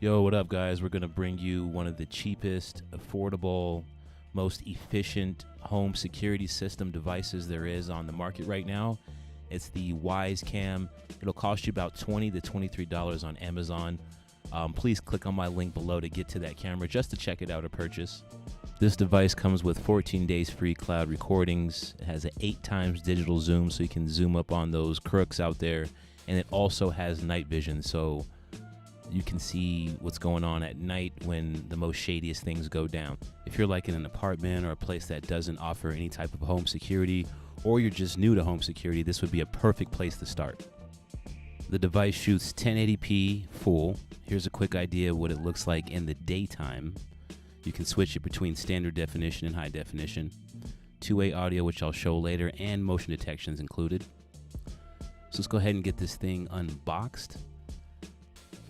Yo, what up, guys? We're going to bring you one of the cheapest, affordable, most efficient home security system devices there is on the market right now. It's the Wyze Cam. It'll cost you about $20 to $23 on Amazon. Please click on my link below to get to that camera just to check it out or purchase. This device comes with 14 days free cloud recordings. It has an 8x digital zoom, so you can zoom up on those crooks out there. And it also has night vision, so you can see what's going on at night when the most shadiest things go down. If you're like in an apartment or a place that doesn't offer any type of home security, or you're just new to home security, this would be a perfect place to start. The device shoots 1080p full. Here's a quick idea of what it looks like in the daytime. You can switch it between standard definition and high definition. Two-way audio, which I'll show later, and motion detection is included. So let's go ahead and get this thing unboxed.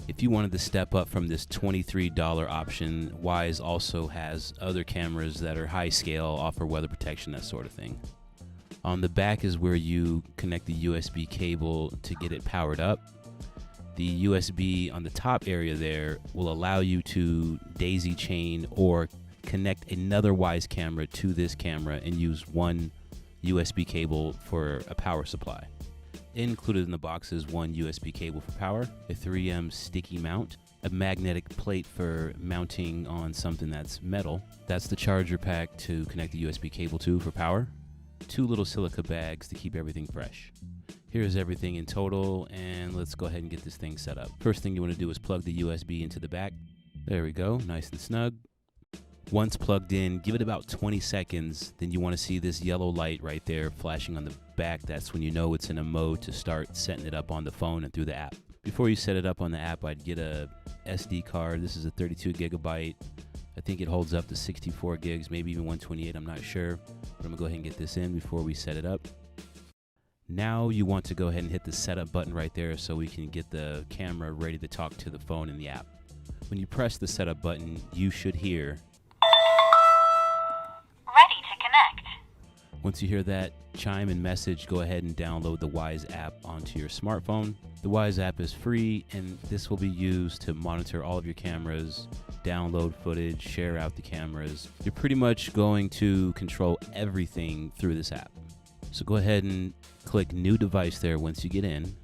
If you wanted to step up from this $23 option, Wyze also has other cameras that are high scale, offer weather protection, that sort of thing. On the back is where you connect the USB cable to get it powered up. The USB on the top area there will allow you to daisy chain or connect another Wyze camera to this camera and use one USB cable for a power supply. Included in the box is one USB cable for power, a 3M sticky mount, a magnetic plate for mounting on something that's metal. That's the charger pack to connect the USB cable to for power. Two little silica bags to keep everything fresh. Here's everything in total, and let's go ahead and get this thing set up. First thing you want to do is plug the USB into the back. There we go, nice and snug. Once plugged in, give it about 20 seconds, then you want to see this yellow light right there flashing on the back. That's when you know it's in a mode to start setting it up on the phone and through the app. Before you set it up on the app, I'd get a SD card. This is a 32 gigabyte. I think it holds up to 64 gigs, maybe even 128, I'm not sure. But I'm gonna go ahead and get this in before we set it up. Now you want to go ahead and hit the setup button right there so we can get the camera ready to talk to the phone in the app. When you press the setup button, you should hear ready to connect. Once you hear that chime and message, go ahead and download the Wyze app onto your smartphone. The Wyze app is free, and this will be used to monitor all of your cameras, download footage, share out the cameras. You're pretty much going to control everything through this app. So go ahead and click new device there once you get in.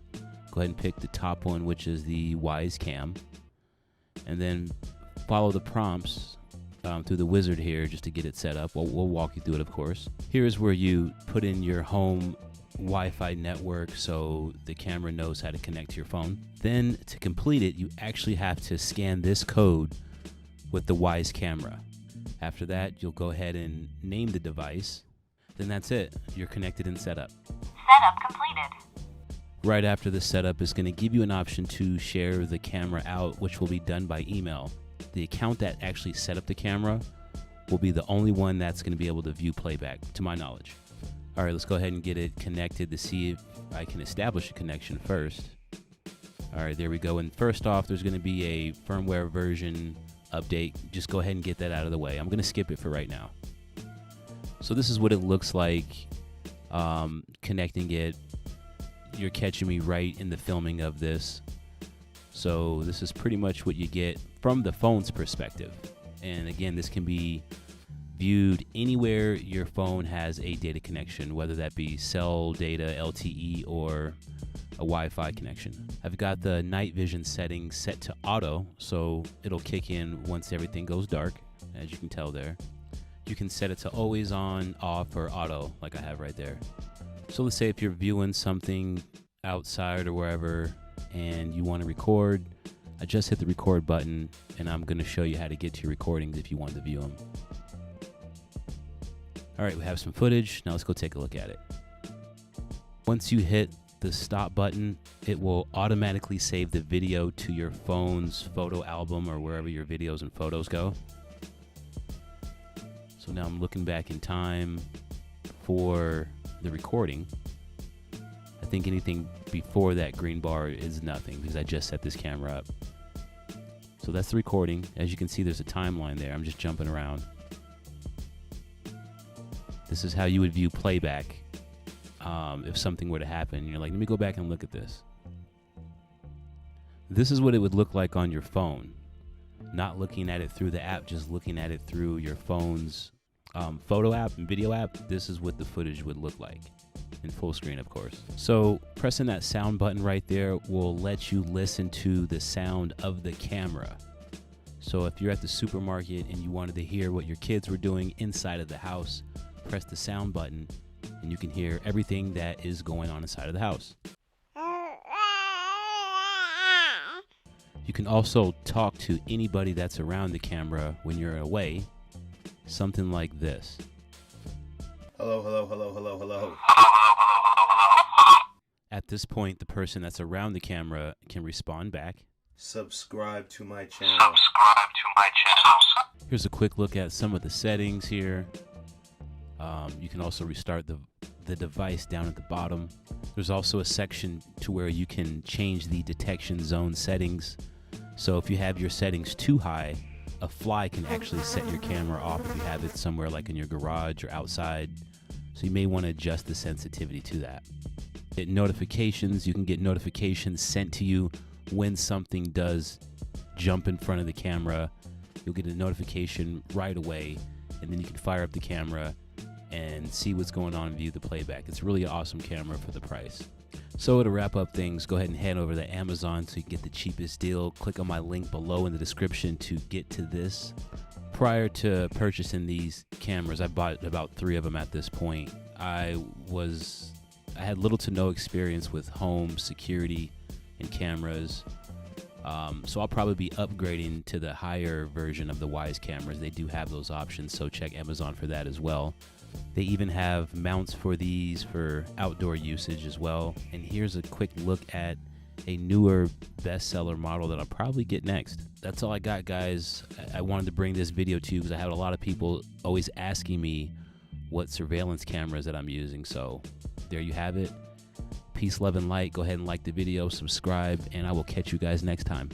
Go ahead and pick the top one, which is the Wyze Cam, and then follow the prompts through the wizard here just to get it set up. We'll walk you through it, of course. Here's where you put in your home Wi-Fi network so the camera knows how to connect to your phone. Then to complete it, you actually have to scan this code with the Wyze camera. After that, you'll go ahead and name the device. Then that's it. You're connected and set up. Setup completed. Right after the setup is going to give you an option to share the camera out, which will be done by email. The account that actually set up the camera will be the only one that's going to be able to view playback, to my knowledge. All right, let's go ahead and get it connected to see if I can establish a connection first. All right, there we go. And first off, there's going to be a firmware version update. Just go ahead and get that out of the way. I'm going to skip it for right now. So this is what it looks like connecting it. You're catching me right in the filming of this. So this is pretty much what you get from the phone's perspective. And again, this can be viewed anywhere your phone has a data connection, whether that be cell data, LTE, or a Wi-Fi connection. I've got the night vision setting set to auto, so it'll kick in once everything goes dark, as you can tell there. You can set it to always on, off, or auto, like I have right there. So let's say if you're viewing something outside or wherever and you want to record, I just hit the record button, and I'm going to show you how to get to your recordings if you want to view them. All right, we have some footage. Now let's go take a look at it. Once you hit the stop button, it will automatically save the video to your phone's photo album or wherever your videos and photos go. So now I'm looking back in time for the recording. I think anything before that green bar is nothing because I just set this camera up. So that's the recording. As you can see, there's a timeline there. I'm just jumping around. This is how you would view playback if something were to happen. You're like, let me go back and look at this. This is what it would look like on your phone. not looking at it through the app, just looking at it through your phone's photo app and video app, this is what the footage would look like in full screen, of course. So pressing that sound button right there will let you listen to the sound of the camera. So if you're at the supermarket and you wanted to hear what your kids were doing inside of the house, press the sound button and you can hear everything that is going on inside of the house. You can also talk to anybody that's around the camera when you're away, something like this. Hello, hello, hello, hello, hello. At this point, the person that's around the camera can respond back. Subscribe to my channel. Here's a quick look at some of the settings here. You can also restart the device down at the bottom. There's also a section to where you can change the detection zone settings. So if you have your settings too high, a fly can actually set your camera off if you have it somewhere like in your garage or outside. So you may want to adjust the sensitivity to that. Get notifications. You can get notifications sent to you when something does jump in front of the camera. You'll get a notification right away, and then you can fire up the camera and see what's going on and view the playback. It's really an awesome camera for the price. So to wrap up things, go ahead and head over to Amazon so you can get the cheapest deal. Click on my link below in the description to get to this. Prior to purchasing these cameras, I bought about 3 of them at this point. I had little to no experience with home security and cameras. So I'll probably be upgrading to the higher version of the Wyze cameras. They do have those options, so check Amazon for that as well. They even have mounts for these for outdoor usage as well. And here's a quick look at a newer bestseller model that I'll probably get next. That's all I got, guys. I wanted to bring this video to you because I had a lot of people always asking me what surveillance cameras that I'm using. So there you have it. Peace, love, and light. Go ahead and like the video, subscribe, and I will catch you guys next time.